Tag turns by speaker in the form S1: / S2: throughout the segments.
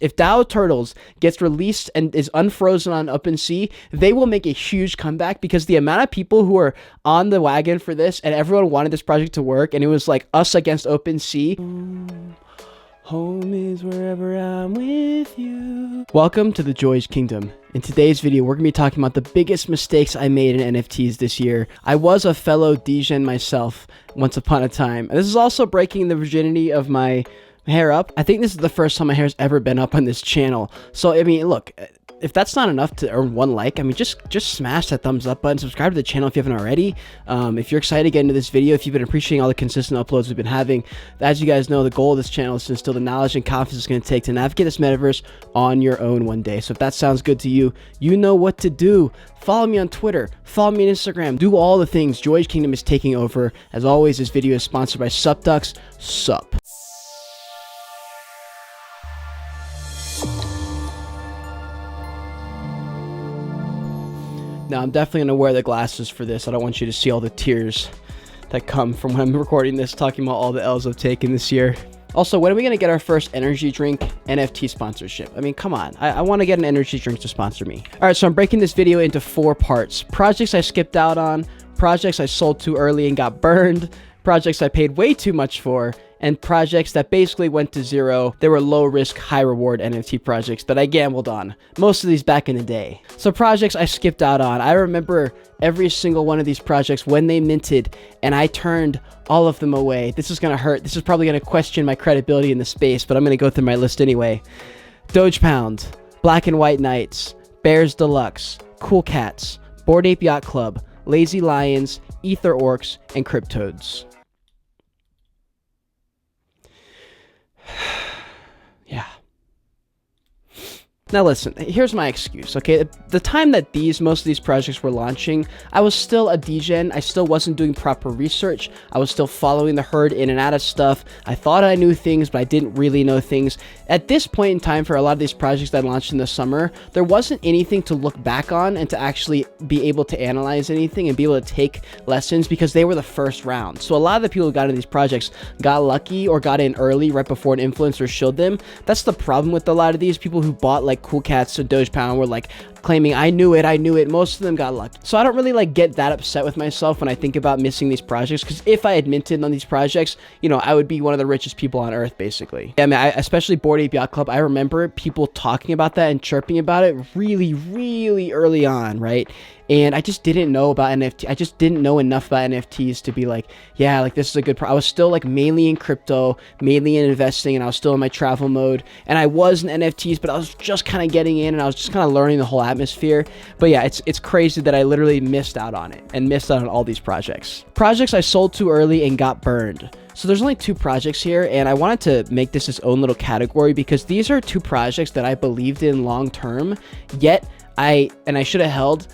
S1: If DAO Turtles gets released and is unfrozen on OpenSea, they will make a huge comeback, because the amount of people who are on the wagon for this, and everyone wanted this project to work, and it was like us against OpenSea. Home is wherever I'm with you. Welcome to the Joyage Kingdom. In today's video, we're going to be talking about the biggest mistakes I made in NFTs this year. I was a fellow degen myself once upon a time. And this is also breaking the virginity of my hair up. I think this is the first time my hair's ever been up on this channel. So, I mean, look, if that's not enough to earn one like, I mean, just smash that thumbs up button, subscribe to the channel if you haven't already. If you're excited to get into this video, if you've been appreciating all the consistent uploads we've been having, as you guys know, the goal of this channel is to instill the knowledge and confidence it's going to take to navigate this metaverse on your own one day. So if that sounds good to you, you know what to do. Follow me on Twitter, follow me on Instagram, do all the things. Joyage Kingdom is taking over. As always, this video is sponsored by SupDucks. Sup. Now, I'm definitely going to wear the glasses for this. I don't want you to see all the tears that come from when I'm recording this, talking about all the L's I've taken this year. Also, when are we going to get our first energy drink NFT sponsorship? I mean, come on. I want to get an energy drink to sponsor me. All right, so I'm breaking this video into 4 parts. Projects I skipped out on, projects I sold too early and got burned, projects I paid way too much for, and projects that basically went to zero. They were low risk, high reward NFT projects that I gambled on. Most of these back in the day. So projects I skipped out on. I remember every single one of these projects when they minted, and I turned all of them away. This is gonna hurt. This is probably gonna question my credibility in the space, but I'm gonna go through my list anyway. Doge Pound, Black and White Knights, Bears Deluxe, Cool Cats, Bored Ape Yacht Club, Lazy Lions, Ether Orcs, and Cryptodes. Yeah. Now listen, here's my excuse, okay? The time that most of these projects were launching, I was still a degen. I still wasn't doing proper research. I was still following the herd in and out of stuff. I thought I knew things, but I didn't really know things. At this point in time, for a lot of these projects that launched in the summer, there wasn't anything to look back on and to actually be able to analyze anything and be able to take lessons, because they were the first round. So a lot of the people who got into these projects got lucky or got in early right before an influencer showed them. That's the problem with a lot of these people who bought like Cool Cats and Doge Pound were like claiming I knew it. Most of them got lucky. So I don't really like get that upset with myself when I think about missing these projects, because if I had minted on these projects, you know, I would be one of the richest people on earth, basically. I mean, especially Bored Ape Yacht Club, I remember people talking about that and chirping about it really, really early on, right? And I just didn't know about NFT. I just didn't know enough about NFTs to be like, yeah, like this is a good I was still like mainly in crypto, mainly in investing, and I was still in my travel mode. And I was in NFTs, but I was just kind of getting in, and I was just kind of learning the whole atmosphere. But yeah, it's crazy that I literally missed out on it and missed out on all these projects. Projects I sold too early and got burned. So there's only 2 projects here, and I wanted to make this its own little category because these are 2 projects that I believed in long term, yet I should have held,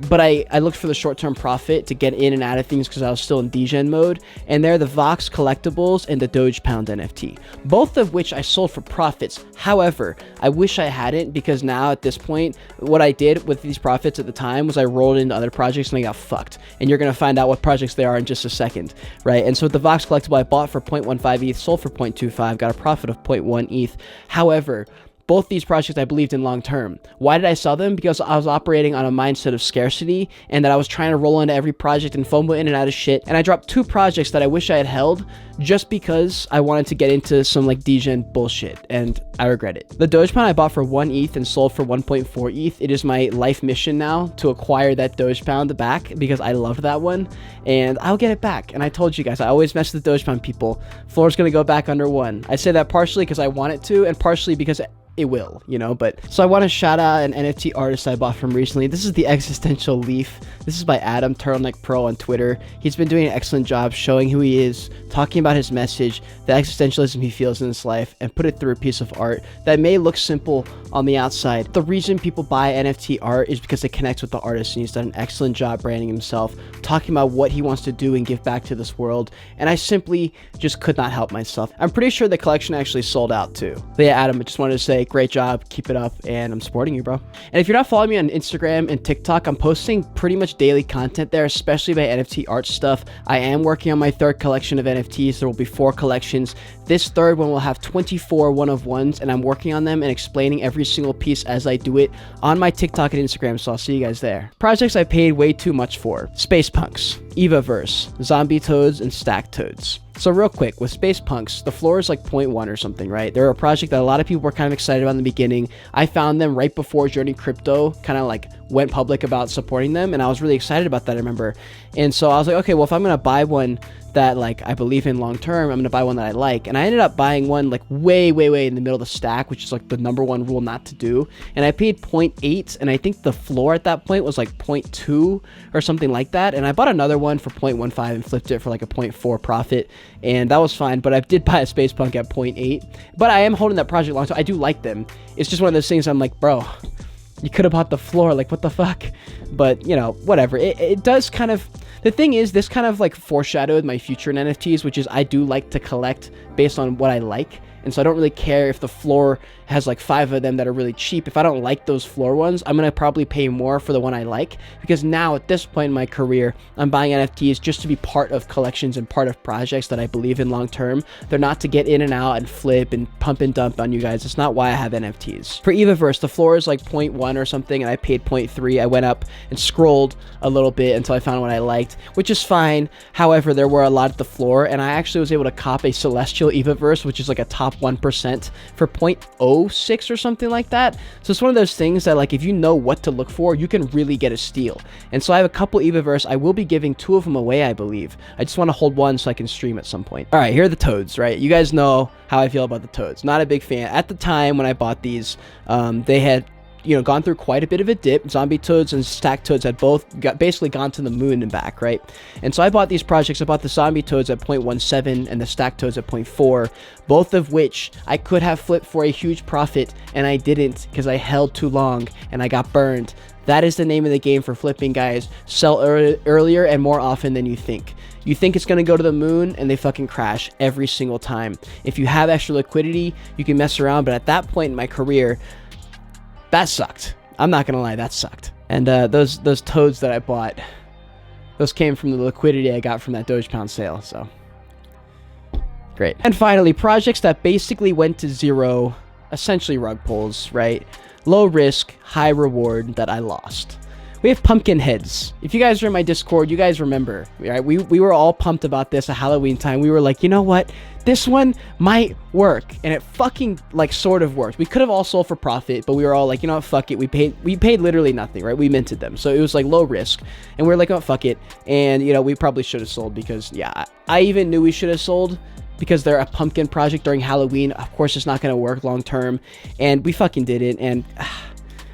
S1: but I looked for the short-term profit to get in and out of things because I was still in degen mode, and they're the Vox Collectibles and the Doge Pound NFT, both of which I sold for profits. However, I wish I hadn't, because now at this point, what I did with these profits at the time was I rolled into other projects and I got fucked, and you're going to find out what projects they are in just a second, right? And so with the Vox Collectible, I bought for 0.15 ETH, sold for 0.25, got a profit of 0.1 ETH. However, both these projects I believed in long term. Why did I sell them? Because I was operating on a mindset of scarcity, and that I was trying to roll into every project and FOMO in and out of shit. And I dropped 2 projects that I wish I had held just because I wanted to get into some like degen bullshit, and I regret it. The Doge Pound I bought for 1 ETH and sold for 1.4 ETH. It is my life mission now to acquire that Doge Pound back, because I loved that one, and I'll get it back. And I told you guys, I always mess with the Doge Pound people. Floor's gonna go back under 1. I say that partially because I want it to, and partially because it will, you know. But so I want to shout out an NFT artist I bought from recently. This is the Existential Leaf. This is by Adam Turtleneck Pro on Twitter. He's been doing an excellent job showing who he is, talking about his message, the existentialism he feels in his life, and put it through a piece of art that may look simple on the outside. The reason people buy NFT art is because it connects with the artist, and he's done an excellent job branding himself, talking about what he wants to do and give back to this world, and I simply just could not help myself. I'm pretty sure the collection actually sold out too. But yeah, Adam, I just wanted to say sick, great job, keep it up, and I'm supporting you, bro. And if you're not following me on Instagram and TikTok, I'm posting pretty much daily content there, especially about NFT art stuff. I am working on my third collection of NFTs. There will be 4 collections. This third one will have 24 one-of-ones, and I'm working on them and explaining every single piece as I do it on my TikTok and Instagram, so I'll see you guys there. Projects I paid way too much for: Space Punks, Evaverse, Zombie Toads, and Stack Toads. So real quick, with Space Punks, the floor is like 0.1 or something, right? They're a project that a lot of people were kind of excited about in the beginning. I found them right before Journey Crypto kind of like went public about supporting them, and I was really excited about that, I remember. And so I was like, okay, well, if I'm gonna buy one that like I believe in long term, I'm gonna buy one that I like. And I ended up buying one like way in the middle of the stack, which is like the #1 rule not to do. And I paid 0.8, and I think the floor at that point was like 0.2 or something like that. And I bought another one for 0.15 and flipped it for like a 0.4 profit, and that was fine. But I did buy a Space Punk at 0.8. But I am holding that project long, so I do like them. It's just one of those things I'm like, bro, you could have bought the floor, like what the fuck? But you know, whatever. It does kind of, the thing is, this kind of like foreshadowed my future in NFTs, which is I do like to collect based on what I like. And so I don't really care if the floor has like 5 of them that are really cheap. If I don't like those floor ones, I'm going to probably pay more for the one I like, because now at this point in my career, I'm buying NFTs just to be part of collections and part of projects that I believe in long term. They're not to get in and out and flip and pump and dump on you guys. It's not why I have NFTs. For Evaverse, the floor is like 0.1 or something, and I paid 0.3. I went up and scrolled a little bit until I found one I liked, which is fine. However, there were a lot at the floor, and I actually was able to cop a Celestial Evaverse, which is like a top 1%, for 0.06 or something like that. So it's one of those things that, like, if you know what to look for, you can really get a steal. And so I have a couple Evaverse. I will be giving 2 of them away, I believe. I just want to hold one so I can stream at some point. All right, here are the toads, right? You guys know how I feel about the toads. Not a big fan. At the time when I bought these, they had, you know, gone through quite a bit of a dip. Zombie Toads and Stack Toads had both basically gone to the moon and back, right? And so I bought these projects. I bought the Zombie Toads at 0.17 and the Stack Toads at 0.4, both of which I could have flipped for a huge profit, and I didn't because I held too long and I got burned. That is the name of the game for flipping, guys. Sell earlier and more often than you think. You think it's going to go to the moon, and they fucking crash every single time. If you have extra liquidity, you can mess around, but at that point in my career, that sucked. I'm not gonna lie, that sucked. And those toads that I bought, those came from the liquidity I got from that Dogepound sale, so great. And finally, projects that basically went to zero, essentially rug pulls, right? Low risk, high reward that I lost. We have pumpkin heads. If you guys are in my Discord, you guys remember, right? We were all pumped about this at Halloween time. We were like, you know what? This one might work, and it fucking like sort of worked. We could have all sold for profit, but we were all like, you know what? Fuck it. We paid literally nothing, right? We minted them, so it was like low risk, and we were like, oh fuck it. And you know, we probably should have sold because yeah, I even knew we should have sold, because they're a pumpkin project during Halloween. Of course, it's not gonna work long term, and we fucking did it. And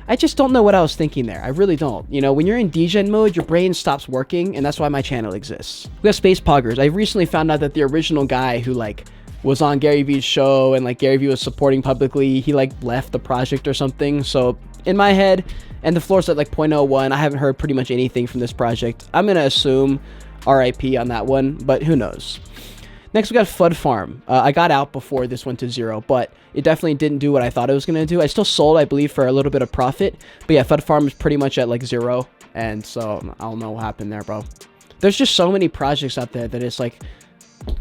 S1: I just don't know what I was thinking there. I really don't. You know, when you're in degen mode, your brain stops working, and that's why my channel exists. We have Space Poggers. I recently found out that the original guy who like was on Gary Vee's show and like Gary Vee was supporting publicly, he like left the project or something. So in my head, and the floor's at like 0.01, I haven't heard pretty much anything from this project. I'm gonna assume RIP on that one, but who knows. Next, we got Fud Farm. I got out before this went to zero, but it definitely didn't do what I thought it was going to do. I still sold, I believe, for a little bit of profit. But yeah, Fud Farm is pretty much at like zero. And so I don't know what happened there, bro. There's just so many projects out there that it's like,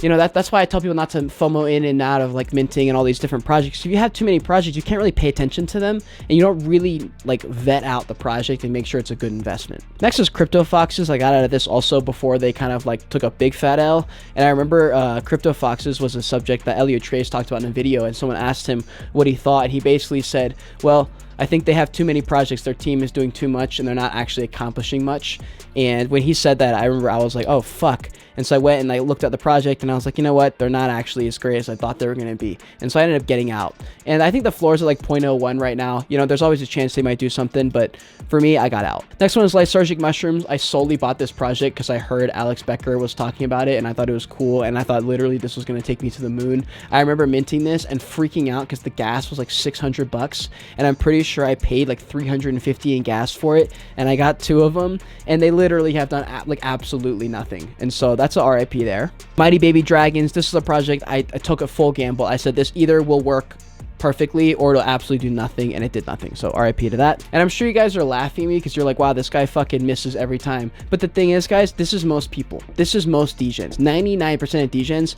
S1: you know, that's why I tell people not to FOMO in and out of like minting and all these different projects. If you have too many projects, you can't really pay attention to them, and you don't really like vet out the project and make sure it's a good investment. Next is Crypto Foxes. I got out of this also before they kind of like took a big fat L. And I remember Crypto Foxes was a subject that Elliot Trace talked about in a video, and someone asked him what he thought, and he basically said, well, I think they have too many projects. Their team is doing too much, and they're not actually accomplishing much. And when he said that, I remember I was like, oh, fuck. And so I went and I looked at the project, and I was like, you know what? They're not actually as great as I thought they were going to be. And so I ended up getting out. And I think the floors are like 0.01 right now. You know, there's always a chance they might do something, but for me, I got out. Next one is Lysergic Mushrooms. I solely bought this project because I heard Alex Becker was talking about it, and I thought it was cool, and I thought literally this was going to take me to the moon. I remember minting this and freaking out because the gas was like $600, and I'm pretty sure I paid like $350 in gas for it, and I got 2 of them, and they literally have done like absolutely nothing. And so that's a RIP there. Mighty Baby Dragons. This is a project I took a full gamble. I said this either will work perfectly, or it'll absolutely do nothing, and it did nothing. So RIP to that. And I'm sure you guys are laughing at me because you're like, wow, this guy fucking misses every time. But the thing is, guys, this is most people. This is most degens. 99% of degens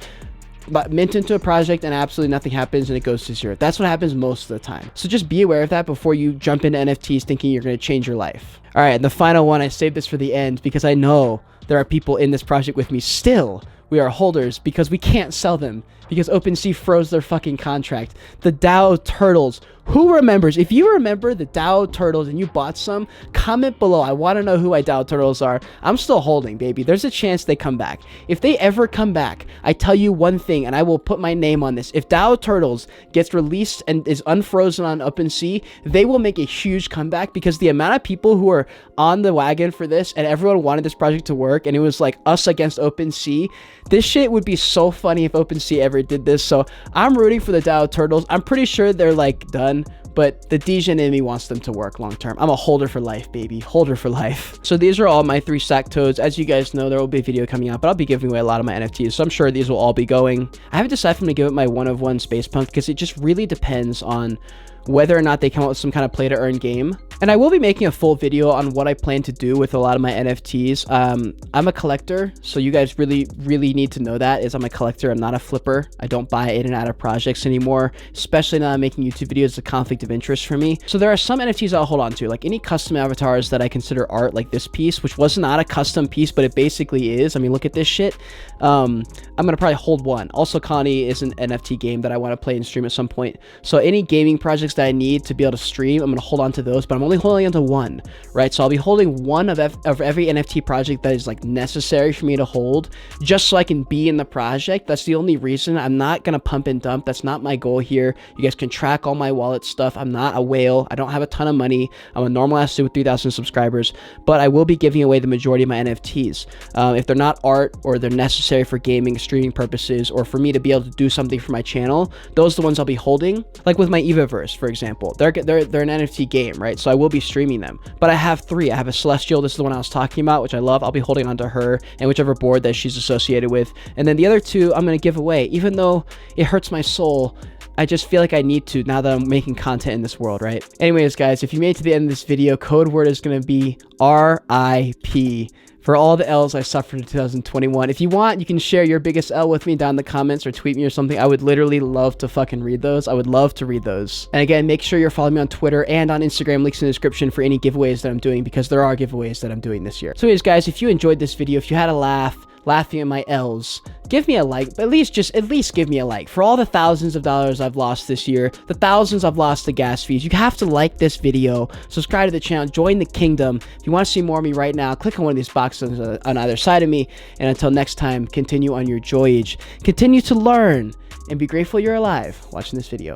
S1: but mint into a project and absolutely nothing happens and it goes to zero. That's what happens most of the time. So just be aware of that before you jump into NFTs thinking you're going to change your life. All right, and the final one, I saved this for the end because I know there are people in this project with me still. We are holders because we can't sell them because OpenSea froze their fucking contract. The DAO turtles. Who remembers? If you remember the DAO turtles and you bought some, comment below. I want to know who my DAO turtles are. I'm still holding, baby. There's a chance they come back. If they ever come back, I tell you one thing, and I will put my name on this. If DAO turtles gets released and is unfrozen on OpenSea, they will make a huge comeback because the amount of people who are on the wagon for this and everyone wanted this project to work and it was like us against OpenSea, this shit would be so funny if OpenSea ever did this. So I'm rooting for the DAO turtles. I'm pretty sure they're like done, but the degen in me wants them to work long term. I'm a holder for life, baby. Holder for life. So these are all my 3 stack toads. As you guys know, there will be a video coming out, but I'll be giving away a lot of my NFTs, so I'm sure these will all be going. I haven't decided if I'm gonna give it my 1 of 1 space punk because it just really depends on whether or not they come up with some kind of play to earn game. And I will be making a full video on what I plan to do with a lot of my NFTs. I'm a collector, so you guys really need to know that is I'm a collector. I'm not a flipper. I don't buy in and out of projects anymore, especially now I'm making YouTube videos. It's a conflict of interest for me. So there are some NFTs I'll hold on to, like any custom avatars that I consider art, like this piece, which was not a custom piece, but it basically is. I mean, look at this shit. I'm gonna probably hold one. Also, Connie is an NFT game that I want to play and stream at some point. So any gaming projects that I need to be able to stream, I'm gonna hold on to those, but I'm only holding onto one, right? So I'll be holding one of every NFT project that is like necessary for me to hold, just so I can be in the project. That's the only reason. I'm not gonna pump and dump. That's not my goal here. You guys can track all my wallet stuff. I'm not a whale. I don't have a ton of money. I'm a normal ass dude with 3,000 subscribers, but I will be giving away the majority of my NFTs. If they're not art or they're necessary for gaming, streaming purposes, or for me to be able to do something for my channel, those are the ones I'll be holding. Like with my Evaverse, for example, they're an NFT game, right? So I will be streaming them, but I have 3. I have a Celestial. This is the one I was talking about, which I love. I'll be holding on to her and whichever board that she's associated with. And then the other 2 I'm going to give away, even though it hurts my soul. I just feel like I need to now that I'm making content in this world, right? Anyways, guys, if you made it to the end of this video, code word is going to be RIP. For all the L's I suffered in 2021. If you want, you can share your biggest L with me down in the comments or tweet me or something. I would literally love to fucking read those. I would love to read those. And again, make sure you're following me on Twitter and on Instagram. Links in the description for any giveaways that I'm doing, because there are giveaways that I'm doing this year. So anyways, guys, if you enjoyed this video, if you had a laugh, laughing at my L's, give me a like. At least give me a like. For all the thousands of dollars I've lost this year, the thousands I've lost to gas fees, you have to like this video, subscribe to the channel, join the kingdom. If you want to see more of me right now, click on one of these boxes on either side of me. And until next time, continue on your Joyage. Continue to learn and be grateful you're alive watching this video.